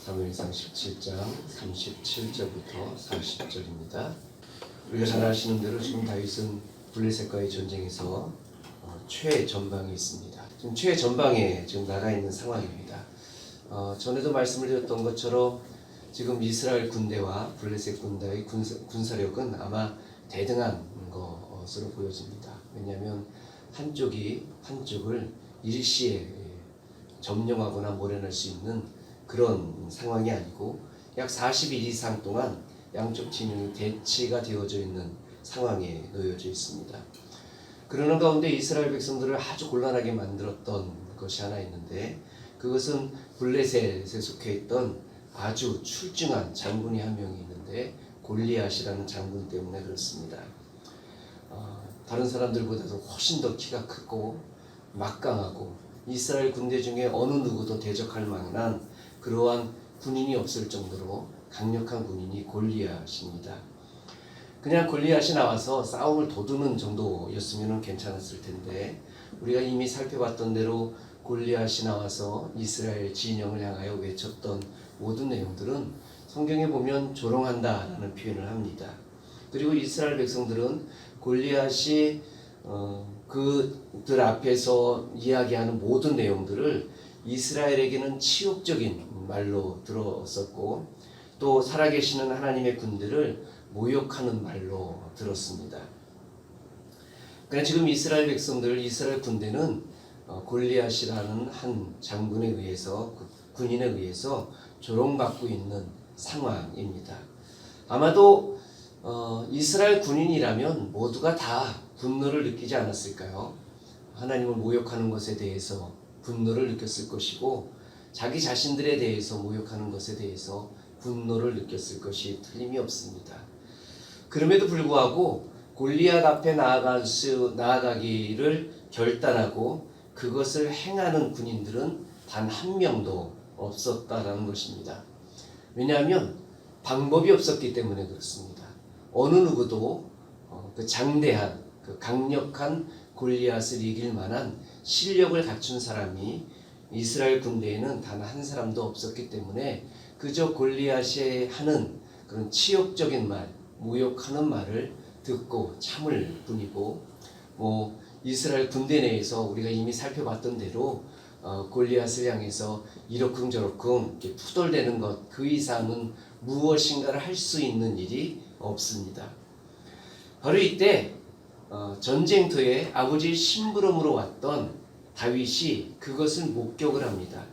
사무엘상 17장 37절부터 40절입니다. 우리가 잘 아시는 대로 지금 다윗은 블레셋과의 전쟁에서 최전방에 있습니다. 지금 최전방에 지금 나가 있는 상황입니다. 전에도 말씀을 드렸던 것처럼 지금 이스라엘 군대와 블레셋 군대의 군사력은 아마 대등한 것으로 보여집니다. 왜냐하면 한쪽이 한쪽을 일시에 점령하거나 몰아낼 수 있는 그런 상황이 아니고 약 40일 이상 동안 양쪽 진영이 대치가 되어져 있는 상황에 놓여져 있습니다. 그러는 가운데 이스라엘 백성들을 아주 곤란하게 만들었던 것이 하나 있는데, 그것은 블레셋에 속해 있던 아주 출중한 장군이 한 명이 있는데 골리앗이라는 장군 때문에 그렇습니다. 다른 사람들보다도 훨씬 더 키가 크고 막강하고 이스라엘 군대 중에 어느 누구도 대적할 만한 그러한 군인이 없을 정도로 강력한 군인이 골리앗입니다. 그냥 골리앗이 나와서 싸움을 도두는 정도였으면 괜찮았을 텐데, 우리가 이미 살펴봤던 대로 골리앗이 나와서 이스라엘 진영을 향하여 외쳤던 모든 내용들은 성경에 보면 조롱한다라는 표현을 합니다. 그리고 이스라엘 백성들은 골리앗이 그들 앞에서 이야기하는 모든 내용들을 이스라엘에게는 치욕적인 말로 들었었고, 또 살아계시는 하나님의 군대를 모욕하는 말로 들었습니다. 그러나 지금 이스라엘 백성들, 이스라엘 군대는 골리앗이라는 한 장군에 의해서, 군인에 의해서 조롱받고 있는 상황입니다. 아마도 이스라엘 군인이라면 모두가 다 분노를 느끼지 않았을까요? 하나님을 모욕하는 것에 대해서 분노를 느꼈을 것이고, 자기 자신들에 대해서 모욕하는 것에 대해서 분노를 느꼈을 것이 틀림이 없습니다. 그럼에도 불구하고 골리앗 앞에 나아가기를 결단하고 그것을 행하는 군인들은 단 한 명도 없었다라는 것입니다. 왜냐하면 방법이 없었기 때문에 그렇습니다. 어느 누구도 그 장대한, 그 강력한 골리앗을 이길 만한 실력을 갖춘 사람이 이스라엘 군대에는 단 한 사람도 없었기 때문에 그저 골리앗이 하는 그런 치욕적인 말, 모욕하는 말을 듣고 참을 뿐이고, 이스라엘 군대 내에서 우리가 이미 살펴봤던 대로 골리앗을 향해서 이러쿵저러쿵 이렇게 푸덜대는 것, 그 이상은 무엇인가를 할 수 있는 일이 없습니다. 바로 이때 전쟁터에 아버지의 심부름으로 왔던 다윗이 그것을 목격을 합니다.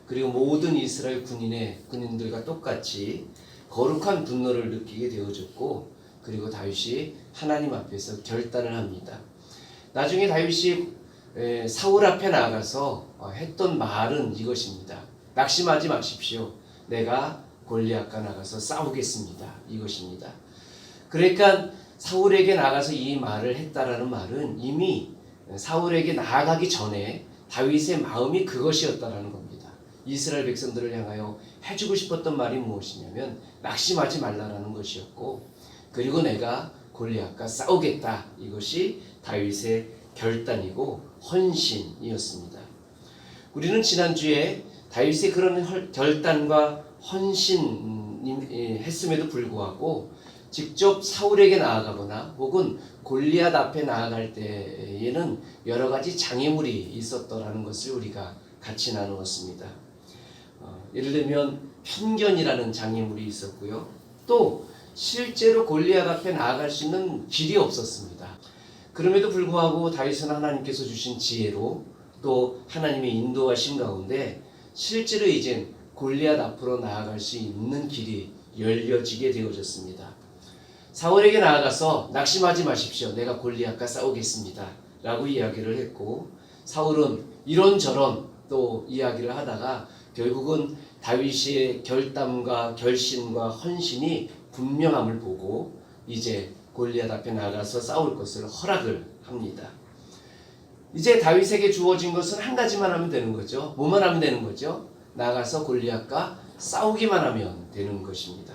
그리고 모든 이스라엘 군인들과 똑같이 거룩한 분노를 느끼게 되어졌고, 그리고 다윗이 하나님 앞에서 결단을 합니다. 나중에 다윗이 사울 앞에 나가서 했던 말은 이것입니다. 낙심하지 마십시오. 내가 골리앗과 나가서 싸우겠습니다. 이것입니다. 그러니까 사울에게 나가서 이 말을 했다라는 말은 이미 사울에게 나아가기 전에 다윗의 마음이 그것이었다라는 겁니다. 이스라엘 백성들을 향하여 해주고 싶었던 말이 무엇이냐면 낙심하지 말라라는 것이었고, 그리고 내가 골리앗과 싸우겠다, 이것이 다윗의 결단이고 헌신이었습니다. 우리는 지난주에 다윗의 그런 결단과 헌신했음에도 불구하고 직접 사울에게 나아가거나 혹은 골리앗 앞에 나아갈 때에는 여러 가지 장애물이 있었더라는 것을 우리가 같이 나누었습니다. 예를 들면 편견이라는 장애물이 있었고요. 또 실제로 골리앗 앞에 나아갈 수 있는 길이 없었습니다. 그럼에도 불구하고 다윗은 하나님께서 주신 지혜로 또 하나님의 인도하심 가운데 실제로 이젠 골리앗 앞으로 나아갈 수 있는 길이 열려지게 되어졌습니다. 사울에게 나아가서 낙심하지 마십시오. 내가 골리앗과 싸우겠습니다. 라고 이야기를 했고, 사울은 이런저런 또 이야기를 하다가 결국은 다윗의 결단과 결심과 헌신이 분명함을 보고 이제 골리앗 앞에 나가서 싸울 것을 허락을 합니다. 이제 다윗에게 주어진 것은 한 가지만 하면 되는 거죠. 뭐만 하면 되는 거죠? 나가서 골리앗과 싸우기만 하면 되는 것입니다.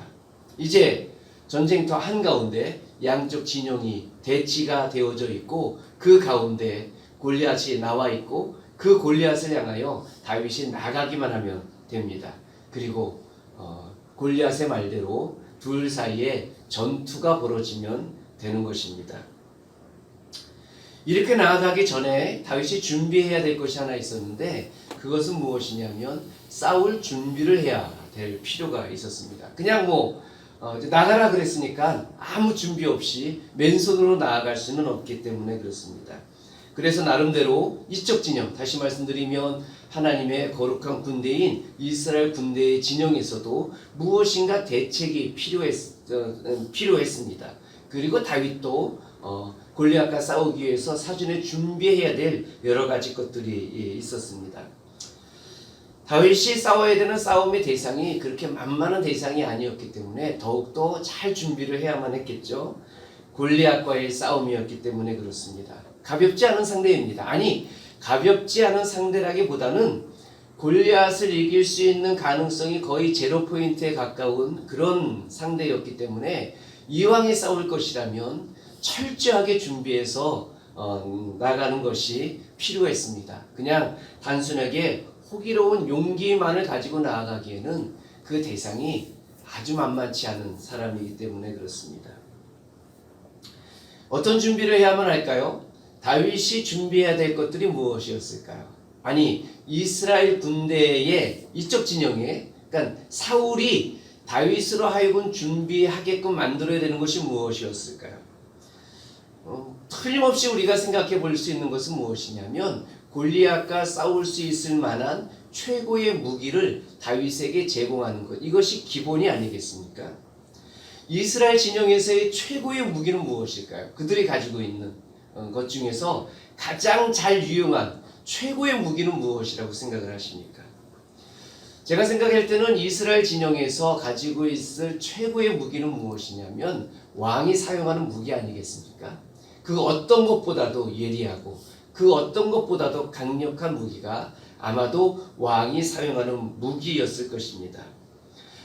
이제 전쟁터 한가운데 양쪽 진영이 대치가 되어져 있고, 그 가운데 골리앗이 나와 있고, 그 골리앗을 향하여 다윗이 나가기만 하면 됩니다. 그리고 골리앗의 말대로 둘 사이에 전투가 벌어지면 되는 것입니다. 이렇게 나아가기 전에 다윗이 준비해야 될 것이 하나 있었는데 그것은 무엇이냐면 싸울 준비를 해야 될 필요가 있었습니다. 그냥 나가라 그랬으니까 아무 준비 없이 맨손으로 나아갈 수는 없기 때문에 그렇습니다. 그래서 나름대로 이적 진영, 다시 말씀드리면 하나님의 거룩한 군대인 이스라엘 군대의 진영에서도 무엇인가 대책이 필요했습니다. 그리고 다윗도 골리앗과 싸우기 위해서 사전에 준비해야 될 여러 가지 것들이 있었습니다. 다윗이 싸워야 되는 싸움의 대상이 그렇게 만만한 대상이 아니었기 때문에 더욱더 잘 준비를 해야만 했겠죠. 골리앗과의 싸움이었기 때문에 그렇습니다. 가볍지 않은 상대입니다. 아니, 가볍지 않은 상대라기보다는 골리앗을 이길 수 있는 가능성이 거의 제로 포인트에 가까운 그런 상대였기 때문에 이왕에 싸울 것이라면 철저하게 준비해서 나가는 것이 필요했습니다. 그냥 단순하게 호기로운 용기만을 가지고 나아가기에는 그 대상이 아주 만만치 않은 사람이기 때문에 그렇습니다. 어떤 준비를 해야만 할까요? 다윗이 준비해야 될 것들이 무엇이었을까요? 아니, 이스라엘 군대의 이쪽 진영에, 그러니까 사울이 다윗으로 하여금 준비하게끔 만들어야 되는 것이 무엇이었을까요? 틀림없이 우리가 생각해 볼 수 있는 것은 무엇이냐면 골리앗과 싸울 수 있을 만한 최고의 무기를 다윗에게 제공하는 것, 이것이 기본이 아니겠습니까? 이스라엘 진영에서의 최고의 무기는 무엇일까요? 그들이 가지고 있는 것 중에서 가장 잘 유용한 최고의 무기는 무엇이라고 생각을 하십니까? 제가 생각할 때는 이스라엘 진영에서 가지고 있을 최고의 무기는 무엇이냐면 왕이 사용하는 무기 아니겠습니까? 그 어떤 것보다도 예리하고 그 어떤 것보다도 강력한 무기가 아마도 왕이 사용하는 무기였을 것입니다.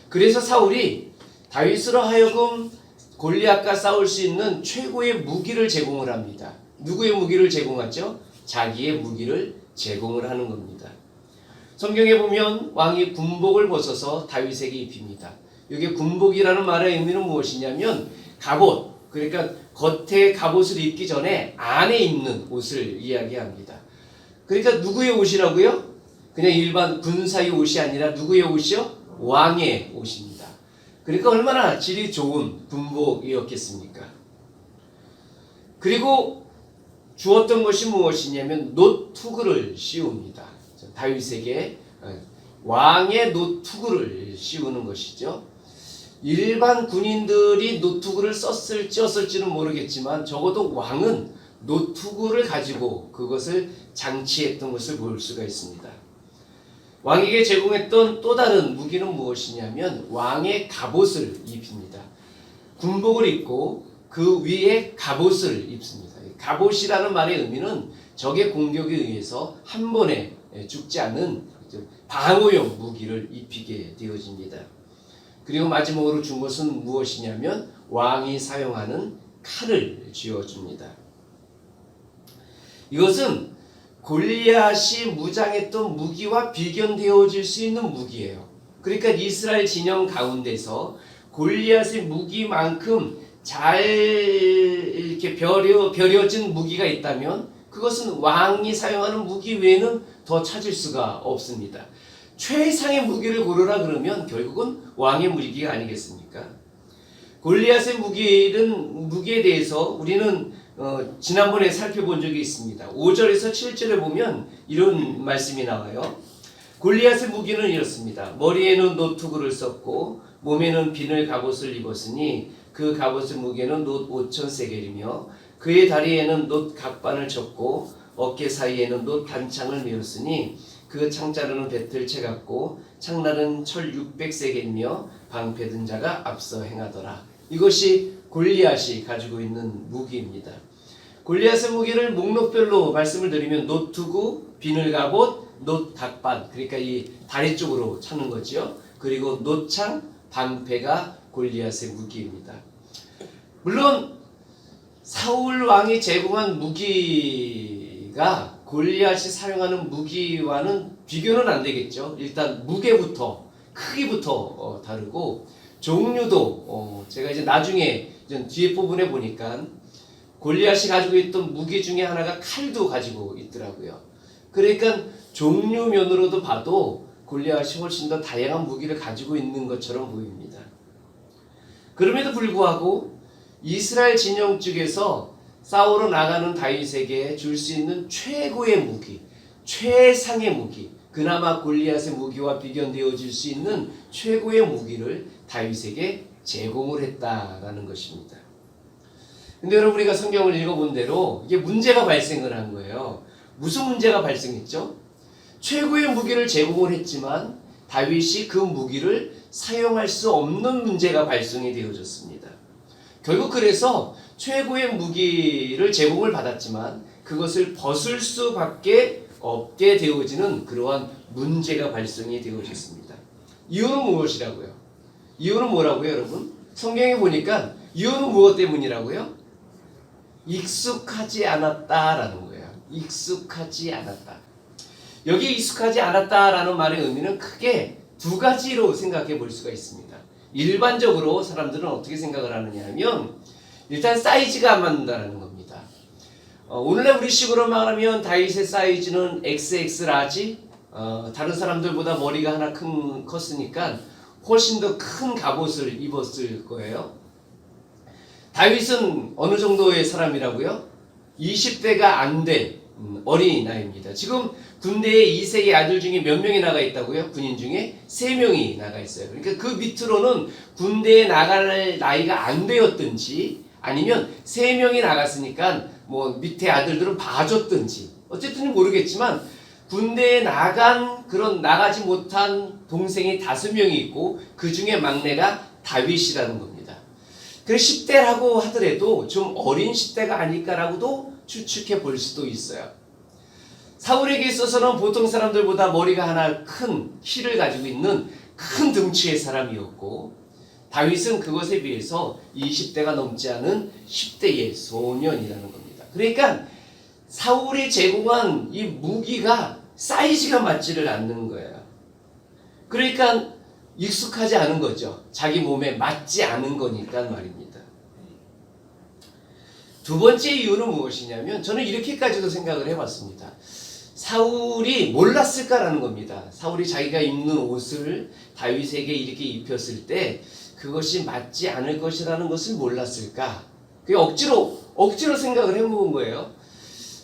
그래서 사울이 다윗으로 하여금 골리앗과 싸울 수 있는 최고의 무기를 제공을 합니다. 누구의 무기를 제공하죠? 자기의 무기를 제공을 하는 겁니다. 성경에 보면 왕이 군복을 벗어서 다윗에게 입힙니다. 여기 군복이라는 말의 의미는 무엇이냐면 갑옷, 그러니까 겉에 갑옷을 입기 전에 안에 입는 옷을 이야기합니다. 그러니까 누구의 옷이라고요? 그냥 일반 군사의 옷이 아니라 누구의 옷이요? 왕의 옷입니다. 그러니까 얼마나 질이 좋은 군복이었겠습니까? 그리고 주었던 것이 무엇이냐면 노투구를 씌웁니다. 다윗에게 왕의 노투구를 씌우는 것이죠. 일반 군인들이 노투구를 썼을지는 모르겠지만 적어도 왕은 노투구를 가지고 그것을 장치했던 것을 볼 수가 있습니다. 왕에게 제공했던 또 다른 무기는 무엇이냐면 왕의 갑옷을 입힙니다. 군복을 입고 그 위에 갑옷을 입습니다. 갑옷이라는 말의 의미는 적의 공격에 의해서 한 번에 죽지 않는 방어용 무기를 입히게 되어집니다. 그리고 마지막으로 준 것은 무엇이냐면 왕이 사용하는 칼을 쥐어줍니다. 이것은 골리앗이 무장했던 무기와 비견되어질 수 있는 무기예요. 그러니까 이스라엘 진영 가운데서 골리앗의 무기만큼 잘 이렇게 벼려진 무기가 있다면 그것은 왕이 사용하는 무기 외에는 더 찾을 수가 없습니다. 최상의 무기를 고르라 그러면 결국은 왕의 무기가 아니겠습니까? 골리앗의 무기에 대해서 우리는 지난번에 살펴본 적이 있습니다. 5절에서 7절에 보면 이런 말씀이 나와요. 골리앗의 무기는 이렇습니다. 머리에는 노투구를 썼고 몸에는 비늘 갑옷을 입었으니 그 갑옷의 무게는 놋 5,000세겔이며 그의 다리에는 놋 각반을 쳤고 어깨 사이에는 놋 단창을 메었으니 그 창자루는 배틀채 같고 창날은 철 600세겔이며 방패 든 자가 앞서 행하더라. 이것이 골리앗이 가지고 있는 무기입니다. 골리앗의 무기를 목록별로 말씀을 드리면 노투구, 비늘갑옷, 놋각반, 그러니까 이 다리 쪽으로 차는 거죠. 그리고 노창, 방패가 골리앗의 무기입니다. 물론 사울 왕이 제공한 무기가 골리앗이 사용하는 무기와는 비교는 안 되겠죠. 일단 무게부터 크기부터 다르고 종류도 제가 이제 나중에 뒤에 부분에 보니까 골리앗이 가지고 있던 무기 중에 하나가 칼도 가지고 있더라고요. 그러니까 종류면으로도 봐도 골리앗이 훨씬 더 다양한 무기를 가지고 있는 것처럼 보입니다. 그럼에도 불구하고 이스라엘 진영 쪽에서 싸우러 나가는 다윗에게 줄 수 있는 최고의 무기, 최상의 무기, 그나마 골리앗의 무기와 비견되어질 수 있는 최고의 무기를 다윗에게 제공을 했다라는 것입니다. 근데 여러분, 우리가 성경을 읽어본 대로 이게 문제가 발생을 한 거예요. 무슨 문제가 발생했죠? 최고의 무기를 제공을 했지만 다윗이 그 무기를 사용할 수 없는 문제가 발생이 되어졌습니다. 결국 그래서 최고의 무기를 제공을 받았지만 그것을 벗을 수밖에 없게 되어지는 그러한 문제가 발생이 되어졌습니다. 이유는 무엇이라고요? 이유는 뭐라고요, 여러분? 성경에 보니까 이유는 무엇 때문이라고요? 익숙하지 않았다라는 거예요. 익숙하지 않았다. 여기 익숙하지 않았다라는 말의 의미는 크게 두 가지로 생각해 볼 수가 있습니다. 일반적으로 사람들은 어떻게 생각을 하느냐 하면 일단 사이즈가 안 맞는다는 겁니다. 오늘날 우리식으로 말하면 다윗의 사이즈는 XX 라지, 다른 사람들보다 머리가 하나 컸으니까 훨씬 더 큰 갑옷을 입었을 거예요. 다윗은 어느 정도의 사람이라고요? 20대가 안 된 어린 나이입니다. 지금 군대에 2세의 아들 중에 몇 명이 나가 있다고요? 군인 중에 3명이 나가 있어요. 그러니까 그 밑으로는 군대에 나갈 나이가 안 되었든지 아니면 3명이 나갔으니까 뭐 밑에 아들들은 봐줬든지 어쨌든 모르겠지만 군대에 나가지 못한 동생이 5명이 있고 그 중에 막내가 다윗이라는 겁니다. 그래서 10대라고 하더라도 좀 어린 10대가 아닐까라고도 추측해 볼 수도 있어요. 사울에게 있어서는 보통 사람들보다 머리가 하나 큰 키를 가지고 있는 큰 덩치의 사람이었고 다윗은 그것에 비해서 20대가 넘지 않은 10대의 소년이라는 겁니다. 그러니까 사울이 제공한 이 무기가 사이즈가 맞지를 않는 거예요. 그러니까 익숙하지 않은 거죠. 자기 몸에 맞지 않은 거니까 말입니다. 두 번째 이유는 무엇이냐면 저는 이렇게까지도 생각을 해봤습니다. 사울이 몰랐을까라는 겁니다. 사울이 자기가 입는 옷을 다윗에게 이렇게 입혔을 때 그것이 맞지 않을 것이라는 것을 몰랐을까? 그게 억지로 생각을 해본 거예요.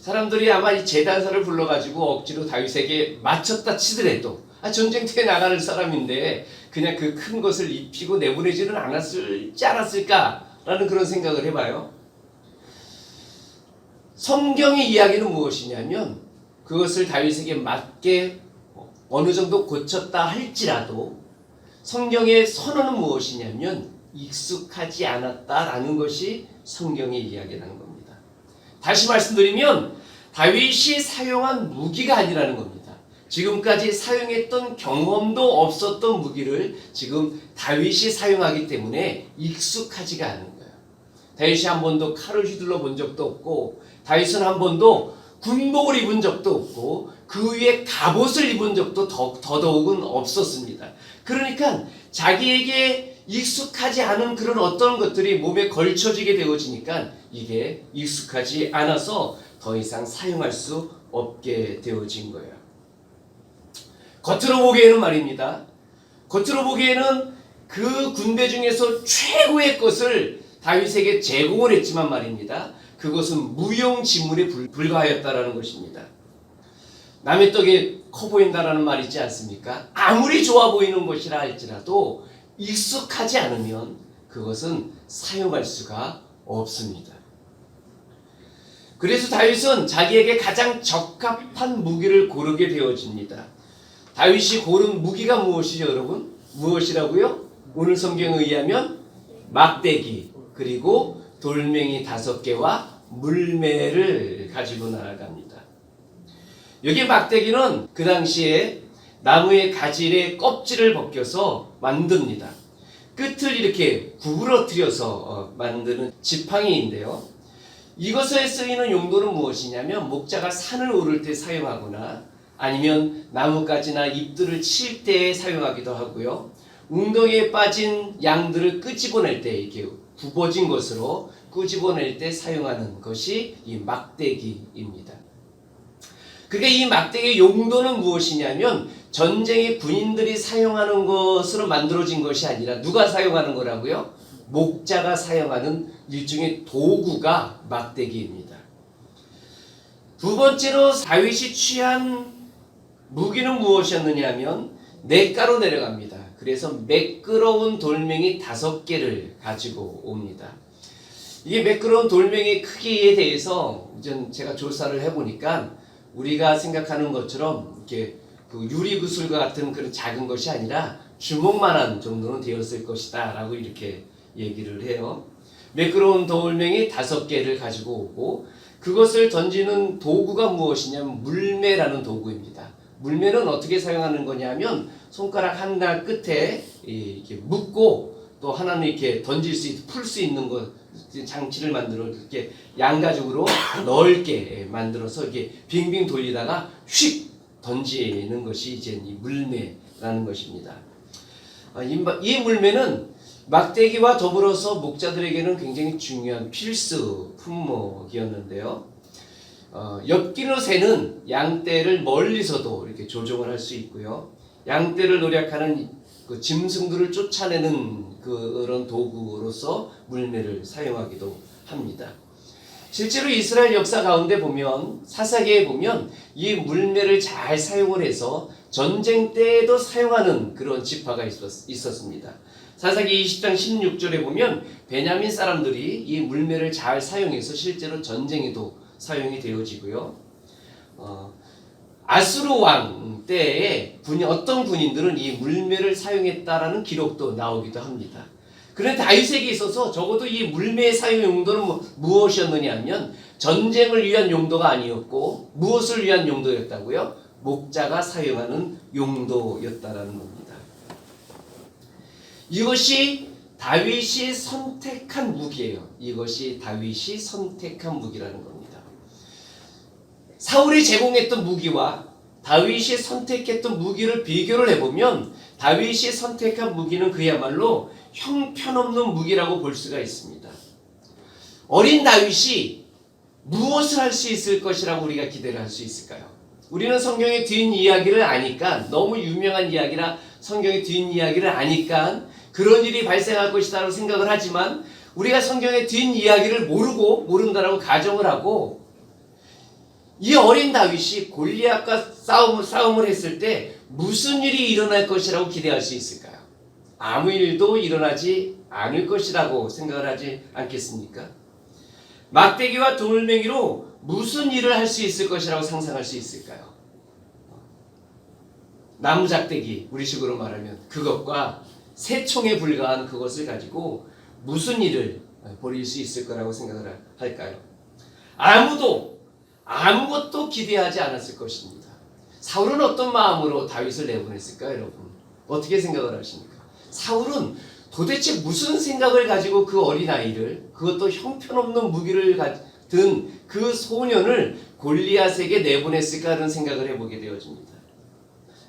사람들이 아마 이 제단사를 불러가지고 억지로 다윗에게 맞췄다 치더라도 전쟁터에 나가는 사람인데 그냥 그 큰 것을 입히고 내보내지는 않았을까라는 그런 생각을 해봐요. 성경의 이야기는 무엇이냐면 그것을 다윗에게 맞게 어느 정도 고쳤다 할지라도 성경의 선언은 무엇이냐면 익숙하지 않았다라는 것이 성경의 이야기라는 겁니다. 다시 말씀드리면 다윗이 사용한 무기가 아니라는 겁니다. 지금까지 사용했던 경험도 없었던 무기를 지금 다윗이 사용하기 때문에 익숙하지가 않은 거예요. 다윗이 한 번도 칼을 휘둘러 본 적도 없고 다윗은 한 번도 군복을 입은 적도 없고 그 위에 갑옷을 입은 적도 더더욱은 없었습니다. 그러니까 자기에게 익숙하지 않은 그런 어떤 것들이 몸에 걸쳐지게 되어지니까 이게 익숙하지 않아서 더 이상 사용할 수 없게 되어진 거예요. 겉으로 보기에는 말입니다. 겉으로 보기에는 그 군대 중에서 최고의 것을 다윗에게 제공을 했지만 말입니다. 그것은 무용지물에 불과하였다라는 것입니다. 남의 떡이 커 보인다라는 말 있지 않습니까? 아무리 좋아 보이는 것이라 할지라도 익숙하지 않으면 그것은 사용할 수가 없습니다. 그래서 다윗은 자기에게 가장 적합한 무기를 고르게 되어집니다. 다윗이 고른 무기가 무엇이죠, 여러분? 무엇이라고요? 오늘 성경에 의하면 막대기 그리고 돌멩이 5개와 물매를 가지고 나아갑니다. 여기 막대기는 그 당시에 나무의 가지의 껍질을 벗겨서 만듭니다. 끝을 이렇게 구부러뜨려서 만드는 지팡이인데요. 이것에 쓰이는 용도는 무엇이냐면 목자가 산을 오를 때 사용하거나 아니면 나뭇가지나 잎들을 칠 때 사용하기도 하고요. 웅덩이에 빠진 양들을 끄집어낼 때 이렇게 굽어진 것으로 끄집어낼 때 사용하는 것이 이 막대기입니다. 그러니까 이 막대기의 용도는 무엇이냐면 전쟁의 군인들이 사용하는 것으로 만들어진 것이 아니라 누가 사용하는 거라고요? 목자가 사용하는 일종의 도구가 막대기입니다. 두 번째로 다윗이 취한 무기는 무엇이었느냐면 냇가로 내려갑니다. 그래서 매끄러운 돌멩이 5개를 가지고 옵니다. 이게 매끄러운 돌멩이 크기에 대해서 제가 조사를 해보니까 우리가 생각하는 것처럼 이렇게 그 유리구슬과 같은 그런 작은 것이 아니라 주먹만한 정도는 되었을 것이다 라고 이렇게 얘기를 해요. 매끄러운 돌멩이 5개를 가지고 오고 그것을 던지는 도구가 무엇이냐면 물매라는 도구입니다. 물매는 어떻게 사용하는 거냐면 손가락 하나 끝에 이렇게 묶고 또 하나는 이렇게 던질 수 있는 풀 수 있는 것 장치를 만들어 이렇게 양가죽으로 넓게 만들어서 이렇게 빙빙 돌리다가 휙 던지는 것이 이제 이 물매라는 것입니다. 이 물매는 막대기와 더불어서 목자들에게는 굉장히 중요한 필수 품목이었는데요. 엽기로 세는 양떼를 멀리서도 이렇게 조종을 할 수 있고요. 양떼를 노략하는 그 짐승들을 쫓아내는 그런 도구로서 물매를 사용하기도 합니다. 실제로 이스라엘 역사 가운데 보면 사사기에 보면 이 물매를 잘 사용을 해서 전쟁 때에도 사용하는 그런 지파가 있었습니다. 사사기 20장 16절에 보면 베냐민 사람들이 이 물매를 잘 사용해서 실제로 전쟁에도 사용이 되어지고요. 아수르 왕 때에 어떤 군인들은 이 물매를 사용했다라는 기록도 나오기도 합니다. 그런데 다윗에게 있어서 적어도 이 물매의 사용 용도는 무엇이었느냐 하면 전쟁을 위한 용도가 아니었고 무엇을 위한 용도였다고요? 목자가 사용하는 용도였다라는 겁니다. 이것이 다윗이 선택한 무기예요. 이것이 다윗이 선택한 무기라는 겁니다. 사울이 제공했던 무기와 다윗이 선택했던 무기를 비교를 해보면 다윗이 선택한 무기는 그야말로 형편없는 무기라고 볼 수가 있습니다. 어린 다윗이 무엇을 할 수 있을 것이라고 우리가 기대를 할 수 있을까요? 우리는 성경의 뒷이야기를 아니까 너무 유명한 이야기라 성경의 뒷이야기를 아니까 그런 일이 발생할 것이라고 생각을 하지만 우리가 성경의 뒷이야기를 모른다라고 가정을 하고 이 어린 다윗이 골리앗과 싸움을 했을 때 무슨 일이 일어날 것이라고 기대할 수 있을까요? 아무 일도 일어나지 않을 것이라고 생각을 하지 않겠습니까? 막대기와 돌멩이로 무슨 일을 할 수 있을 것이라고 상상할 수 있을까요? 나무작대기, 우리식으로 말하면 그것과 새총에 불과한 그것을 가지고 무슨 일을 벌일 수 있을 거라고 생각을 할까요? 아무것도 기대하지 않았을 것입니다. 사울은 어떤 마음으로 다윗을 내보냈을까요, 여러분? 어떻게 생각을 하십니까? 사울은 도대체 무슨 생각을 가지고 그 어린아이를, 그것도 형편없는 무기를 든 그 소년을 골리앗에게 내보냈을까 하는 생각을 해보게 되어집니다.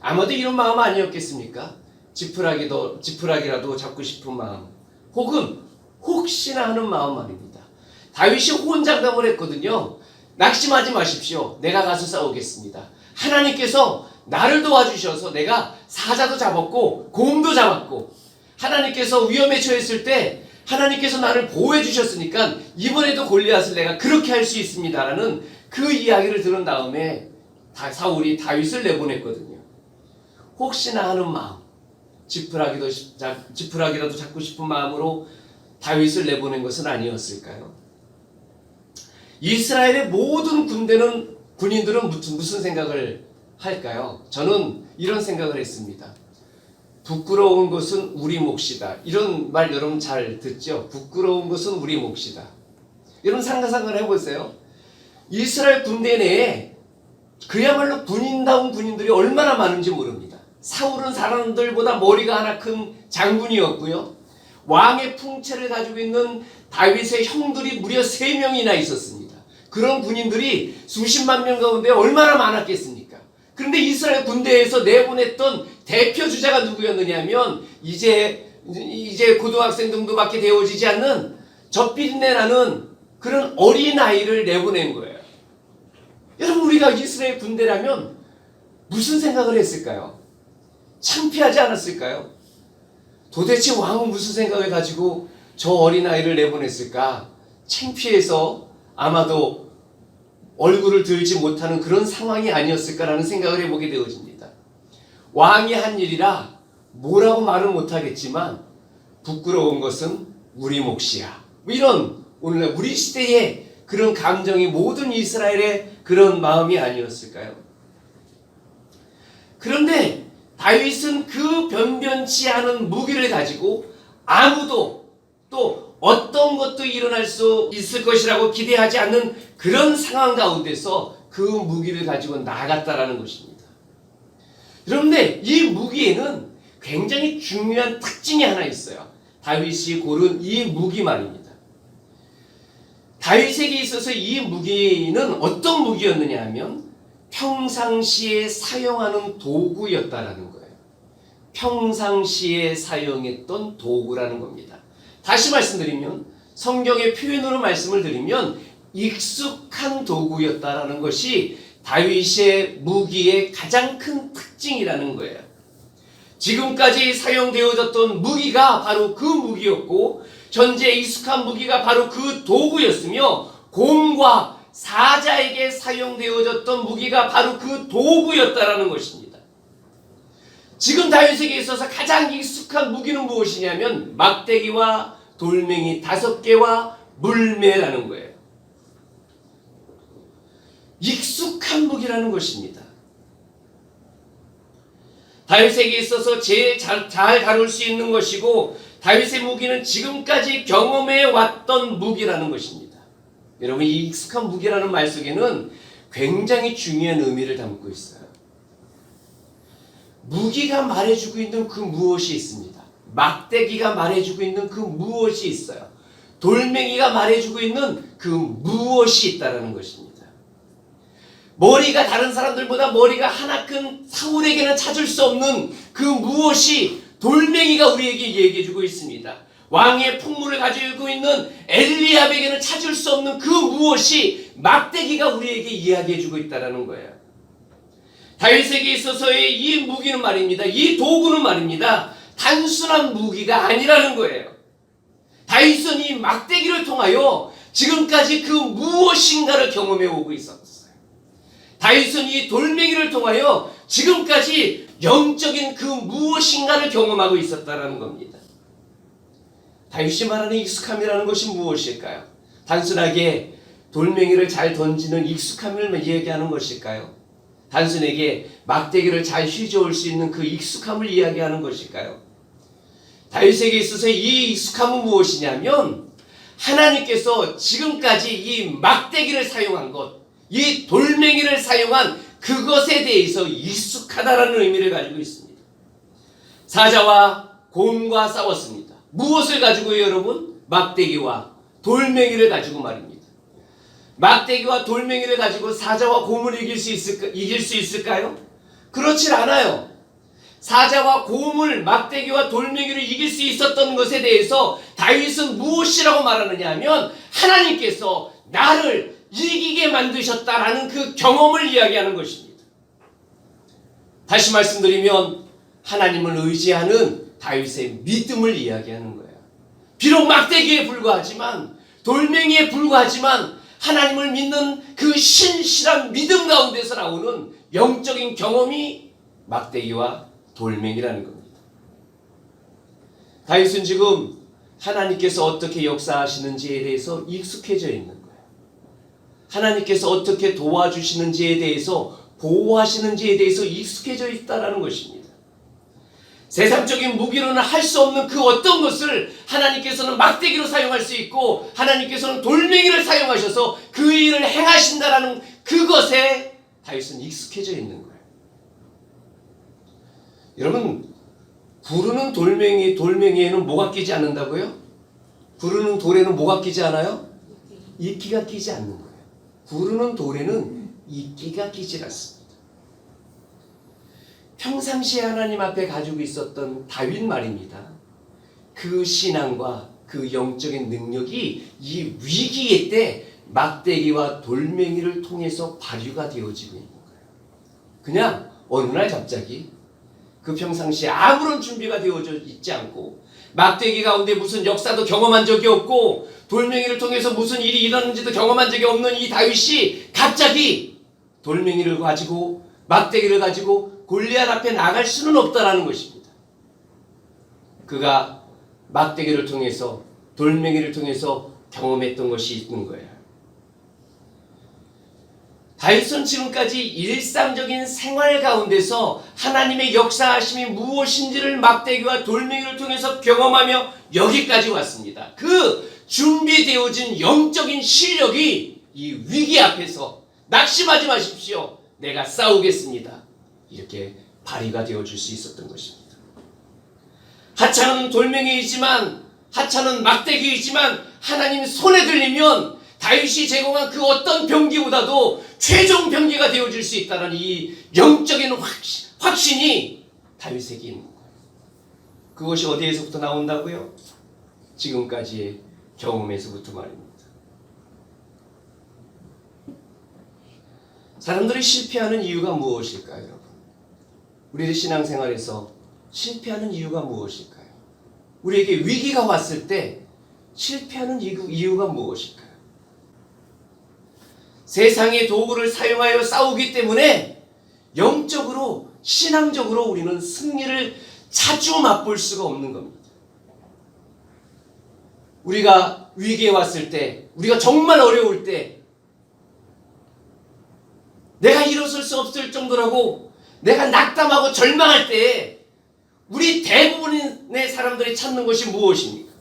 아마도 이런 마음 아니었겠습니까? 지푸라기라도 잡고 싶은 마음, 혹은 혹시나 하는 마음 말입니다. 다윗이 호언장담을 했거든요. 낙심하지 마십시오. 내가 가서 싸우겠습니다. 하나님께서 나를 도와주셔서 내가 사자도 잡았고 곰도 잡았고 하나님께서 위험에 처했을 때 하나님께서 나를 보호해 주셨으니까 이번에도 골리앗을 내가 그렇게 할 수 있습니다라는 그 이야기를 들은 다음에 사울이 다윗을 내보냈거든요. 혹시나 하는 마음, 지푸라기라도 잡고 싶은 마음으로 다윗을 내보낸 것은 아니었을까요? 이스라엘의 모든 군인들은 무슨 생각을 할까요? 저는 이런 생각을 했습니다. 부끄러운 것은 우리 몫이다. 이런 말 여러분 잘 듣죠? 부끄러운 것은 우리 몫이다. 여러분 상상을 해보세요. 이스라엘 군대 내에 그야말로 군인다운 군인들이 얼마나 많은지 모릅니다. 사울은 사람들보다 머리가 하나 큰 장군이었고요. 왕의 풍채를 가지고 있는 다윗의 형들이 무려 3명이나 있었습니다. 그런 군인들이 수십만 명 가운데 얼마나 많았겠습니까? 그런데 이스라엘 군대에서 내보냈던 대표 주자가 누구였느냐면 이제 고등학생 정도밖에 되어지지 않는 젖비린내 그런 어린아이를 내보낸 거예요. 여러분, 우리가 이스라엘 군대라면 무슨 생각을 했을까요? 창피하지 않았을까요? 도대체 왕은 무슨 생각을 가지고 저 어린아이를 내보냈을까? 창피해서 아마도 얼굴을 들지 못하는 그런 상황이 아니었을까라는 생각을 해보게 되어집니다. 왕이 한 일이라 뭐라고 말은 못하겠지만 부끄러운 것은 우리 몫이야. 이런 오늘날 우리 시대의 그런 감정이 모든 이스라엘의 그런 마음이 아니었을까요? 그런데 다윗은 그 변변치 않은 무기를 가지고 아무도 또 어떤 것도 일어날 수 있을 것이라고 기대하지 않는 그런 상황 가운데서 그 무기를 가지고 나갔다라는 것입니다. 그런데 이 무기에는 굉장히 중요한 특징이 하나 있어요. 다윗이 고른 이 무기 말입니다. 다윗에게 있어서 이 무기는 어떤 무기였느냐 하면 평상시에 사용하는 도구였다라는 거예요. 평상시에 사용했던 도구라는 겁니다. 다시 말씀드리면 성경의 표현으로 말씀을 드리면 익숙한 도구였다라는 것이 다윗의 무기의 가장 큰 특징이라는 거예요. 지금까지 사용되어졌던 무기가 바로 그 무기였고 현재 익숙한 무기가 바로 그 도구였으며 곰과 사자에게 사용되어졌던 무기가 바로 그 도구였다라는 것입니다. 지금 다윗에게 있어서 가장 익숙한 무기는 무엇이냐면 막대기와 돌멩이 5개와 물매라는 거예요. 익숙한 무기라는 것입니다. 다윗에게 있어서 제일 잘 다룰 수 있는 것이고 다윗의 무기는 지금까지 경험해 왔던 무기라는 것입니다. 여러분, 이 익숙한 무기라는 말 속에는 굉장히 중요한 의미를 담고 있어요. 무기가 말해주고 있는 그 무엇이 있습니다. 막대기가 말해주고 있는 그 무엇이 있어요. 돌멩이가 말해주고 있는 그 무엇이 있다는 것입니다. 머리가 다른 사람들보다 머리가 하나 큰 사울에게는 찾을 수 없는 그 무엇이 돌멩이가 우리에게 얘기해주고 있습니다. 왕의 풍물을 가지고 있는 엘리압에게는 찾을 수 없는 그 무엇이 막대기가 우리에게 이야기해주고 있다는 거예요. 다윗에게 있어서의 이 무기는 말입니다. 이 도구는 말입니다. 단순한 무기가 아니라는 거예요. 다윗은 이 막대기를 통하여 지금까지 그 무엇인가를 경험해 오고 있었어요. 다윗은 이 돌멩이를 통하여 지금까지 영적인 그 무엇인가를 경험하고 있었다는 겁니다. 다윗이 말하는 익숙함이라는 것이 무엇일까요? 단순하게 돌멩이를 잘 던지는 익숙함을 이야기하는 것일까요? 단순하게 막대기를 잘 휘저을 수 있는 그 익숙함을 이야기하는 것일까요? 다윗에게 있어서 이 익숙함은 무엇이냐면 하나님께서 지금까지 이 막대기를 사용한 것, 이 돌멩이를 사용한 그것에 대해서 익숙하다라는 의미를 가지고 있습니다. 사자와 곰과 싸웠습니다. 무엇을 가지고요, 여러분? 막대기와 돌멩이를 가지고 말입니다. 막대기와 돌멩이를 가지고 사자와 곰을 이길 수 있을까요? 그렇질 않아요. 사자와 곰을 막대기와 돌멩이를 이길 수 있었던 것에 대해서 다윗은 무엇이라고 말하느냐 하면 하나님께서 나를 이기게 만드셨다라는 그 경험을 이야기하는 것입니다. 다시 말씀드리면 하나님을 의지하는 다윗의 믿음을 이야기하는 거예요. 비록 막대기에 불과하지만 돌멩이에 불과하지만 하나님을 믿는 그 신실한 믿음 가운데서 나오는 영적인 경험이 막대기와 돌멩이라는 겁니다. 다윗은 지금 하나님께서 어떻게 역사하시는지에 대해서 익숙해져 있는 거예요. 하나님께서 어떻게 도와주시는지에 대해서 보호하시는지에 대해서 익숙해져 있다는 것입니다. 세상적인 무기로는 할 수 없는 그 어떤 것을 하나님께서는 막대기로 사용할 수 있고 하나님께서는 돌멩이를 사용하셔서 그 일을 행하신다라는 그것에 다윗은 익숙해져 있는 거예요. 여러분, 부르는 돌멩이에는 뭐가 끼지 않는다고요? 부르는 돌에는 뭐가 끼지 않아요? 이끼가 끼지 않는 거예요. 부르는 돌에는 이끼가 끼지 않습니다. 평상시에 하나님 앞에 가지고 있었던 다윗 말입니다. 그 신앙과 그 영적인 능력이 이 위기의 때 막대기와 돌멩이를 통해서 발휘가 되어지고 있는 거예요. 그냥 어느 날 갑자기 그 평상시에 아무런 준비가 되어져 있지 않고 막대기 가운데 무슨 역사도 경험한 적이 없고 돌멩이를 통해서 무슨 일이 일어났는지도 경험한 적이 없는 이 다윗이 갑자기 돌멩이를 가지고 막대기를 가지고 골리앗 앞에 나갈 수는 없다라는 것입니다. 그가 막대기를 통해서 돌멩이를 통해서 경험했던 것이 있는 거예요. 다윗은 지금까지 일상적인 생활 가운데서 하나님의 역사하심이 무엇인지를 막대기와 돌멩이를 통해서 경험하며 여기까지 왔습니다. 그 준비되어진 영적인 실력이 이 위기 앞에서 낙심하지 마십시오. 내가 싸우겠습니다. 이렇게 발휘가 되어줄 수 있었던 것입니다. 하찮은 돌멩이이지만 하찮은 막대기이지만 하나님 손에 들리면 다윗이 제공한 그 어떤 병기보다도 최종 병기가 되어줄 수 있다는 이 영적인 확신이 다윗에게 있는 거예요. 그것이 어디에서부터 나온다고요? 지금까지의 경험에서부터 말입니다. 사람들이 실패하는 이유가 무엇일까요, 여러분? 우리의 신앙생활에서 실패하는 이유가 무엇일까요? 우리에게 위기가 왔을 때 실패하는 이유가 무엇일까요? 세상의 도구를 사용하여 싸우기 때문에 영적으로, 신앙적으로 우리는 승리를 자주 맛볼 수가 없는 겁니다. 우리가 위기에 왔을 때, 우리가 정말 어려울 때, 내가 일어설 수 없을 정도라고 내가 낙담하고 절망할 때 우리 대부분의 사람들이 찾는 것이 무엇입니까?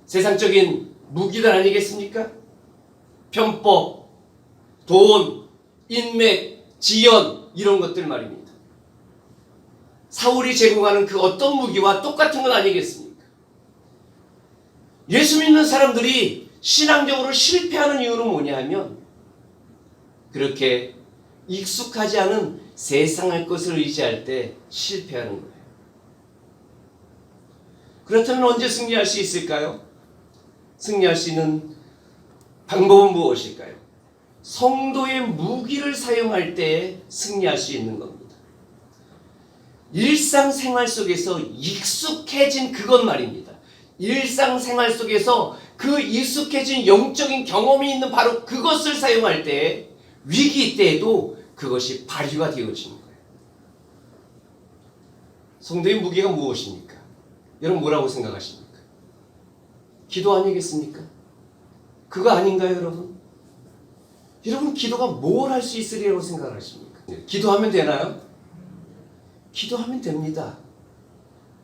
세상적인 무기들 아니겠습니까? 편법, 돈, 인맥, 지연 이런 것들 말입니다. 사울이 제공하는 그 어떤 무기와 똑같은 건 아니겠습니까? 예수 믿는 사람들이 신앙적으로 실패하는 이유는 뭐냐 하면 그렇게 익숙하지 않은 세상의 것을 의지할 때 실패하는 거예요. 그렇다면 언제 승리할 수 있을까요? 승리할 수 있는 방법은 무엇일까요? 성도의 무기를 사용할 때 승리할 수 있는 겁니다. 일상생활 속에서 익숙해진 그것 말입니다. 일상생활 속에서 그 익숙해진 영적인 경험이 있는 바로 그것을 사용할 때 위기 때에도 그것이 발휘가 되어지는 거예요. 성도의 무기가 무엇입니까? 여러분 뭐라고 생각하십니까? 기도 아니겠습니까? 그거 아닌가요, 여러분? 여러분 기도가 뭘 할 수 있으리라고 생각하십니까? 기도하면 되나요? 기도하면 됩니다.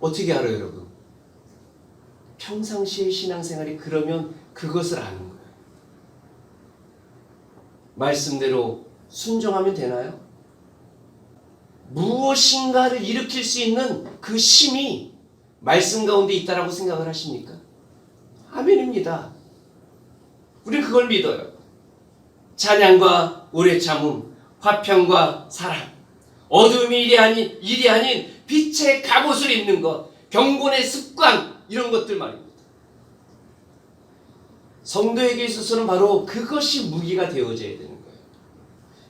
어떻게 알아요, 여러분? 평상시의 신앙생활이 그러면 그것을 아는 거예요. 말씀대로 순종하면 되나요? 무엇인가를 일으킬 수 있는 그 힘이 말씀 가운데 있다라고 생각을 하십니까? 아멘입니다. 우리는 그걸 믿어요. 찬양과 오래 참음, 화평과 사랑, 어둠이 일이 아닌 빛의 갑옷을 입는 것, 경건의 습관 이런 것들 말입니다. 성도에게 있어서는 바로 그것이 무기가 되어져야 되는 거예요.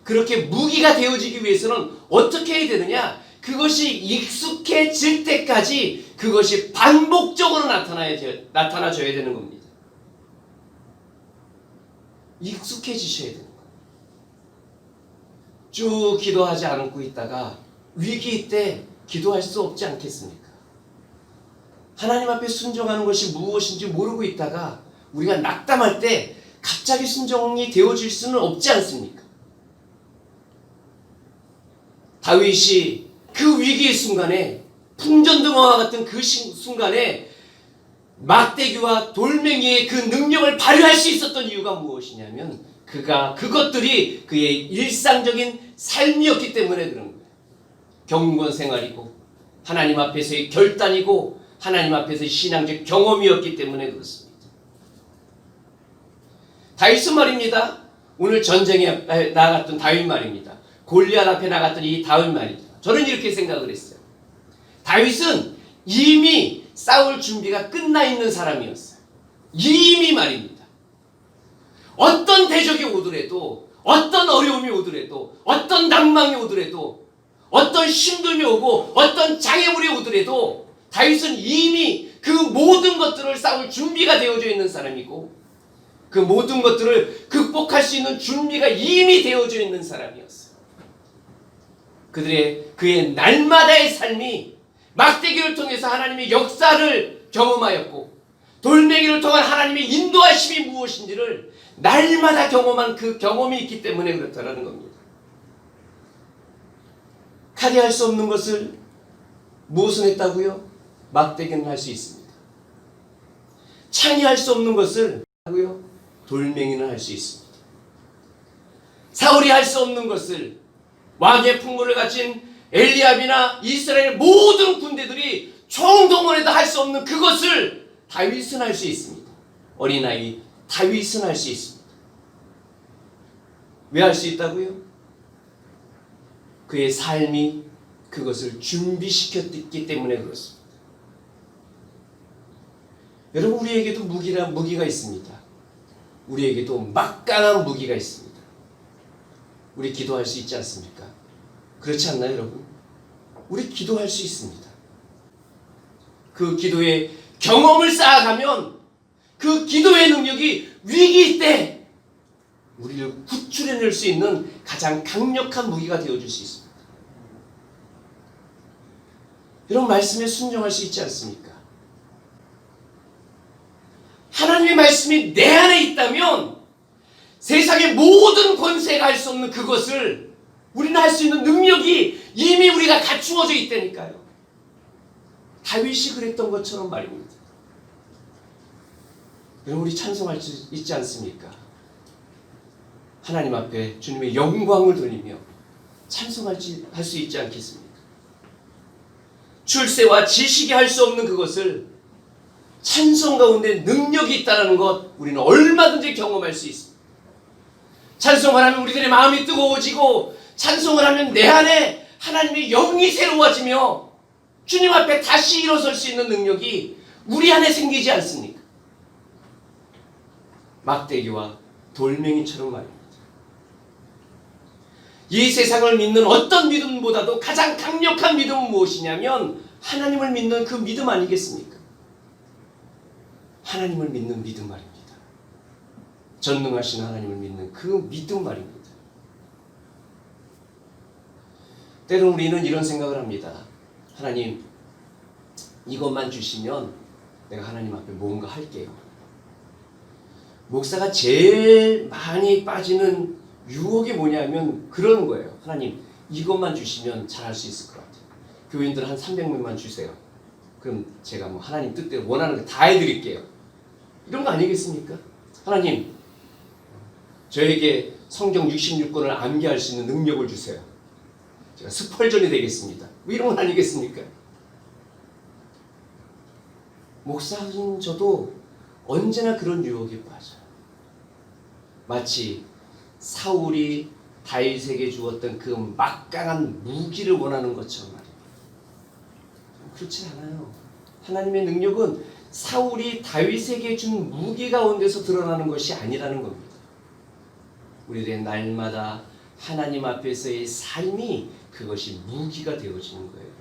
그렇게 무기가 되어지기 위해서는 어떻게 해야 되느냐? 그것이 익숙해질 때까지 그것이 반복적으로 나타나줘야 되는 겁니다. 익숙해지셔야 되는 거예요. 쭉 기도하지 않고 있다가 위기 때 기도할 수 없지 않겠습니까? 하나님 앞에 순종하는 것이 무엇인지 모르고 있다가 우리가 낙담할 때 갑자기 순종이 되어질 수는 없지 않습니까? 다윗이 그 위기의 순간에 풍전등화와 같은 그 순간에 막대기와 돌멩이의 그 능력을 발휘할 수 있었던 이유가 무엇이냐면 그것들이 그의 일상적인 삶이었기 때문에 그런 거예요. 경건 생활이고 하나님 앞에서의 결단이고 하나님 앞에서의 신앙적 경험이었기 때문에 그렇습니다. 다윗은 말입니다. 오늘 전쟁에 나갔던 다윗 말입니다. 골리앗 앞에 나갔던 이 다윗 말입니다. 저는 이렇게 생각을 했어요. 다윗은 이미 싸울 준비가 끝나 있는 사람이었어요. 이미 말입니다. 어떤 대적이 오더라도, 어떤 어려움이 오더라도, 어떤 낭망이 오더라도, 어떤 힘듦이 오고 어떤 장애물이 오더라도 다윗은 이미 그 모든 것들을 싸울 준비가 되어져 있는 사람이고, 그 모든 것들을 극복할 수 있는 준비가 이미 되어져 있는 사람이었어요. 그의 날마다의 삶이 막대기를 통해서 하나님의 역사를 경험하였고, 돌멩이를 통한 하나님의 인도하심이 무엇인지를 날마다 경험한 그 경험이 있기 때문에 그렇다는 겁니다. 칼이 할 수 없는 것을 무엇은 했다고요? 막대기는 할 수 있습니다. 창이 할 수 없는 것을 하고요, 돌멩이는 할 수 있습니다. 사울이 할 수 없는 것을 왕의 풍물을 가진 엘리압이나 이스라엘 모든 군대들이 총동원해도 할 수 없는 그것을 다윗은 할 수 있습니다. 어린아이 다윗은 할 수 있습니다. 왜 할 수 있다고요? 그의 삶이 그것을 준비시켰기 때문에 그렇습니다. 여러분, 우리에게도 무기가 있습니다. 우리에게도 막강한 무기가 있습니다. 우리 기도할 수 있지 않습니까? 그렇지 않나요, 여러분? 우리 기도할 수 있습니다. 그 기도의 경험을 쌓아가면 그 기도의 능력이 위기 때 우리를 구출해낼 수 있는 가장 강력한 무기가 되어줄 수 있습니다. 이런 말씀에 순종할 수 있지 않습니까? 하나님의 말씀이 내 안에 있다면 세상의 모든 권세가 할 수 없는 그것을 우리는 할 수 있는 능력이 이미 우리가 갖추어져 있다니까요. 다윗이 그랬던 것처럼 말입니다. 여러분, 우리 찬송할 수 있지 않습니까? 하나님 앞에 주님의 영광을 돌리며 찬송할 수 있지 않겠습니까? 출세와 지식이 할 수 없는 그것을 찬송 가운데 능력이 있다는 것 우리는 얼마든지 경험할 수 있습니다. 찬송을 하면 우리들의 마음이 뜨거워지고, 찬송을 하면 내 안에 하나님의 영이 새로워지며 주님 앞에 다시 일어설 수 있는 능력이 우리 안에 생기지 않습니까? 막대기와 돌멩이처럼 말입니다. 이 세상을 믿는 어떤 믿음보다도 가장 강력한 믿음은 무엇이냐면 하나님을 믿는 그 믿음 아니겠습니까? 하나님을 믿는 믿음 말입니다. 전능하신 하나님을 믿는 그 믿음 말입니다. 때론 우리는 이런 생각을 합니다. 하나님, 이것만 주시면 내가 하나님 앞에 뭔가 할게요. 목사가 제일 많이 빠지는 유혹이 뭐냐면 그러는 거예요. 하나님, 이것만 주시면 잘할 수 있을 것 같아요. 교인들 한 300명만 주세요. 그럼 제가 뭐 하나님 뜻대로 원하는 거 다 해드릴게요. 이런 거 아니겠습니까? 하나님, 저에게 성경 66권을 암기할 수 있는 능력을 주세요. 제가 스펄전이 되겠습니다. 뭐 이런 건 아니겠습니까? 목사인 저도 언제나 그런 유혹에 빠져요. 마치 사울이 다윗에게 주었던 그 막강한 무기를 원하는 것처럼 말입니다. 그렇지 않아요. 하나님의 능력은 사울이 다윗에게 준 무기 가운데서 드러나는 것이 아니라는 겁니다. 우리들의 날마다 하나님 앞에서의 삶이 그것이 무기가 되어지는 거예요.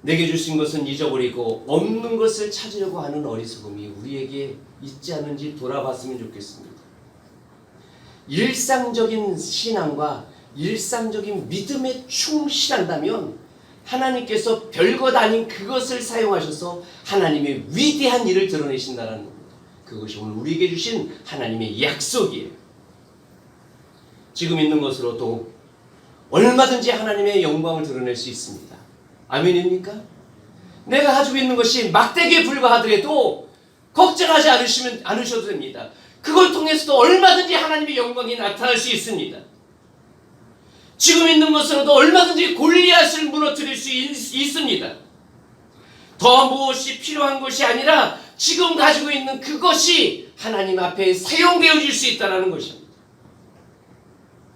내게 주신 것은 잊어버리고 없는 것을 찾으려고 하는 어리석음이 우리에게 있지 않은지 돌아봤으면 좋겠습니다. 일상적인 신앙과 일상적인 믿음에 충실한다면 하나님께서 별것 아닌 그것을 사용하셔서 하나님의 위대한 일을 드러내신다는 겁니다. 그것이 오늘 우리에게 주신 하나님의 약속이에요. 지금 있는 것으로도 얼마든지 하나님의 영광을 드러낼 수 있습니다. 아멘입니까? 내가 가지고 있는 것이 막대기에 불과하더라도 걱정하지 않으셔도 됩니다. 그걸 통해서도 얼마든지 하나님의 영광이 나타날 수 있습니다. 지금 있는 것으로도 얼마든지 골리앗을 무너뜨릴 수 있습니다. 더 무엇이 필요한 것이 아니라 지금 가지고 있는 그것이 하나님 앞에 사용되어질 수 있다는 것입니다.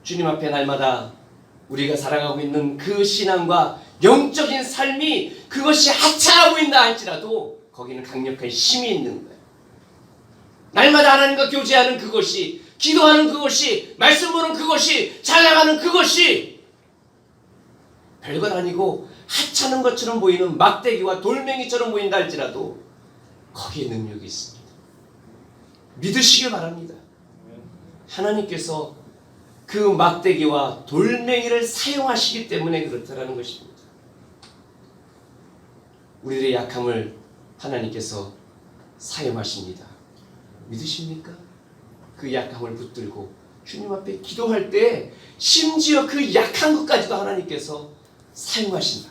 주님 앞에 날마다 우리가 살아가고 있는 그 신앙과 영적인 삶이 그것이 하찮아 보인다 할지라도 거기는 강력한 힘이 있는 거예요. 날마다 하나님과 교제하는 그것이, 기도하는 그것이, 말씀 보는 그것이, 찬양하는 그것이 별것 아니고 하찮은 것처럼 보이는 막대기와 돌멩이처럼 보인다 할지라도 거기에 능력이 있습니다. 믿으시길 바랍니다. 하나님께서 그 막대기와 돌멩이를 사용하시기 때문에 그렇다라는 것입니다. 우리들의 약함을 하나님께서 사용하십니다. 믿으십니까? 그 약함을 붙들고 주님 앞에 기도할 때 심지어 그 약한 것까지도 하나님께서 사용하신다.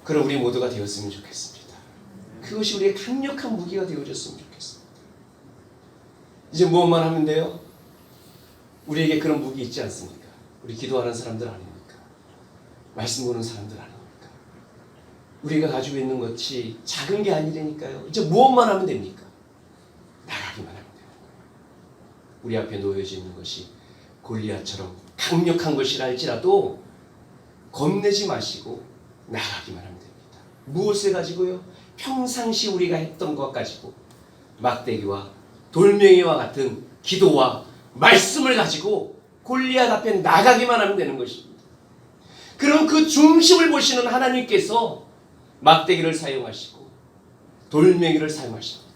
그럼 우리 모두가 되었으면 좋겠습니다. 그것이 우리의 강력한 무기가 되어졌으면 좋겠습니다. 이제 무엇만 하면 돼요? 우리에게 그런 무기 있지 않습니까? 우리 기도하는 사람들 아닙니까? 말씀 보는 사람들 아닙니까? 우리가 가지고 있는 것이 작은 게 아니라니까요. 이제 무엇만 하면 됩니까? 나가기만 하면 돼요. 우리 앞에 놓여져 있는 것이 골리앗처럼 강력한 것이라 할지라도 겁내지 마시고 나가기만 하면 됩니다. 무엇을 가지고요? 평상시 우리가 했던 것 가지고 막대기와 돌멩이와 같은 기도와 말씀을 가지고 골리앗 앞에 나가기만 하면 되는 것입니다. 그럼 그 중심을 보시는 하나님께서 막대기를 사용하시고 돌멩이를 사용하십니다.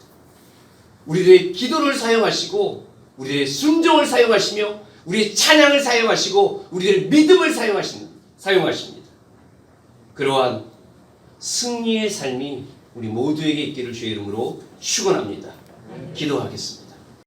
우리들의 기도를 사용하시고 우리의 순종을 사용하시며 우리의 찬양을 사용하시고 우리의 믿음을 사용하십니다. 그러한 승리의 삶이 우리 모두에게 있기를 주의 이름으로 축원합니다. 기도하겠습니다.